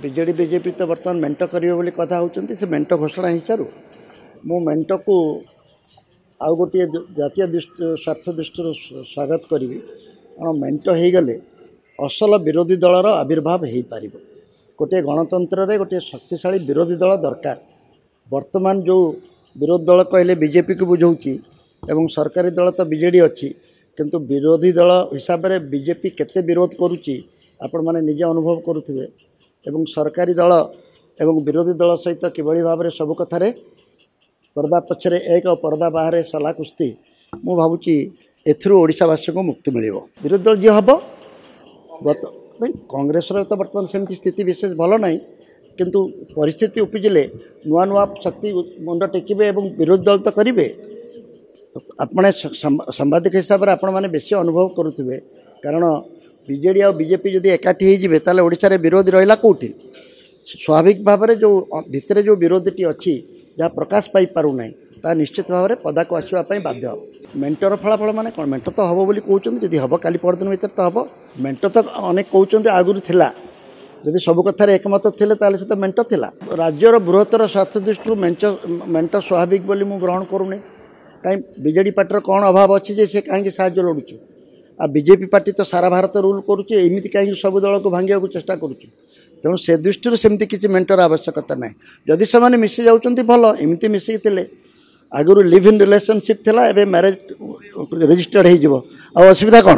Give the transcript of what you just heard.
BJD BJP ତ ବର୍ତ୍ତମାନ ମେଣ୍ଟ କରିବେ ବୋଲି କଥା ହେଉଛନ୍ତି। ସେ ମେଣ୍ଟ ଘୋଷଣା ହେଇସାରୁ ମୁଁ ମେଣ୍ଟକୁ ଆଉ ଗୋଟିଏ ଜାତୀୟ ସ୍ୱାର୍ଥ ଦୃଷ୍ଟିରୁ ସ୍ୱାଗତ କରିବି। କାରଣ ମେଣ୍ଟ ହେଇଗଲେ ଅସଲ ବିରୋଧୀ ଦଳର ଆବିର୍ଭାବ ହେଇପାରିବ। ଗୋଟିଏ ଗଣତନ୍ତ୍ରରେ ଗୋଟିଏ ଶକ୍ତିଶାଳୀ ବିରୋଧୀ ଦଳ ଦରକାର। ବର୍ତ୍ତମାନ ଯେଉଁ ବିରୋଧୀ ଦଳ କହିଲେ ବିଜେପିକୁ ବୁଝାଉଛି ଏବଂ ସରକାରୀ ଦଳ ତ ବିଜେଡି ଅଛି, କିନ୍ତୁ ବିରୋଧୀ ଦଳ ହିସାବରେ ବିଜେପି କେତେ ବିରୋଧ କରୁଛି ଆପଣମାନେ ନିଜେ ଅନୁଭବ କରୁଥିବେ। ଏବଂ ସରକାରୀ ଦଳ ଏବଂ ବିରୋଧୀ ଦଳ ସହିତ କିଭଳି ଭାବରେ ସବୁ କଥାରେ ପରଦା ପଛରେ ଏକ ପରଦା ବାହାରେ ସଲା କୁସ୍ତି, ମୁଁ ଭାବୁଛି ଏଥିରୁ ଓଡ଼ିଶାବାସୀଙ୍କୁ ମୁକ୍ତି ମିଳିବ। ବିରୋଧୀ ଦଳ ଯିଏ ହେବ କଂଗ୍ରେସର ତ ବର୍ତ୍ତମାନ ସେମିତି ସ୍ଥିତି ବିଶେଷ ଭଲ ନାହିଁ, କିନ୍ତୁ ପରିସ୍ଥିତି ଉପୁଜିଲେ ନୂଆ ନୂଆ ଶକ୍ତି ମୁଣ୍ଡ ଟେକିବେ ଏବଂ ବିରୋଧୀ ଦଳ ତ କରିବେ। ଆପଣ ସାମ୍ବାଦିକ ହିସାବରେ ଆପଣମାନେ ବେଶୀ ଅନୁଭବ କରୁଥିବେ, କାରଣ ବିଜେଡ଼ି ଆଉ ବିଜେପି ଯଦି ଏକାଠି ହେଇଯିବେ ତାହେଲେ ଓଡ଼ିଶାରେ ବିରୋଧୀ ରହିଲା କେଉଁଠି? ସ୍ୱାଭାବିକ ଭାବରେ ଯେଉଁ ଭିତରେ ଯେଉଁ ବିରୋଧୀଟି ଅଛି ଯାହା ପ୍ରକାଶ ପାଇପାରୁନାହିଁ ତାହା ନିଶ୍ଚିତ ଭାବରେ ପଦାକୁ ଆସିବା ପାଇଁ ବାଧ୍ୟ ହେବ। ମେଣ୍ଟର ଫଳାଫଳ ମାନେ କ'ଣ? ମେଣ୍ଟ ତ ହେବ ବୋଲି କହୁଛନ୍ତି, ଯଦି ହେବ କାଲି ପରଦିନ ଭିତରେ ତ ହେବ। ମେଣ୍ଟ ତ ଅନେକ କହୁଛନ୍ତି ଆଗରୁ ଥିଲା, ଯଦି ସବୁ କଥାରେ ଏକମତ ଥିଲେ ତାହେଲେ ସେ ତ ମେଣ୍ଟ ଥିଲା। ରାଜ୍ୟର ବୃହତ୍ତର ସ୍ୱାର୍ଥ ଦୃଷ୍ଟିରୁ ମେଣ୍ଟ ସ୍ୱାଭାବିକ ବୋଲି ମୁଁ ଗ୍ରହଣ କରୁନି। କାହିଁ ବିଜେଡ଼ି ପାର୍ଟିର କ'ଣ ଅଭାବ ଅଛି ଯେ ସେ କାହିଁକି ସାହାଯ୍ୟ ଲୋଡ଼ୁଛି? ଆଉ ବିଜେପି ପାର୍ଟି ତ ସାରା ଭାରତ ରୁଲ୍ କରୁଛି, ଏମିତି କାହିଁକି ସବୁ ଦଳକୁ ଭାଙ୍ଗିବାକୁ ଚେଷ୍ଟା କରୁଛି? ତେଣୁ ସେ ଦୃଷ୍ଟିରୁ ସେମିତି କିଛି ମେଣ୍ଟର ଆବଶ୍ୟକତା ନାହିଁ। ଯଦି ସେମାନେ ମିଶି ଯାଉଛନ୍ତି ଭଲ, ଏମିତି ମିଶିକି ଥିଲେ ଆଗରୁ ଲିଭ୍ ଇନ୍ ରିଲେସନସିପ୍ ଥିଲା, ଏବେ ମ୍ୟାରେଜ୍ ରେଜିଷ୍ଟର୍ଡ ହେଇଯିବ, ଆଉ ଅସୁବିଧା କ'ଣ?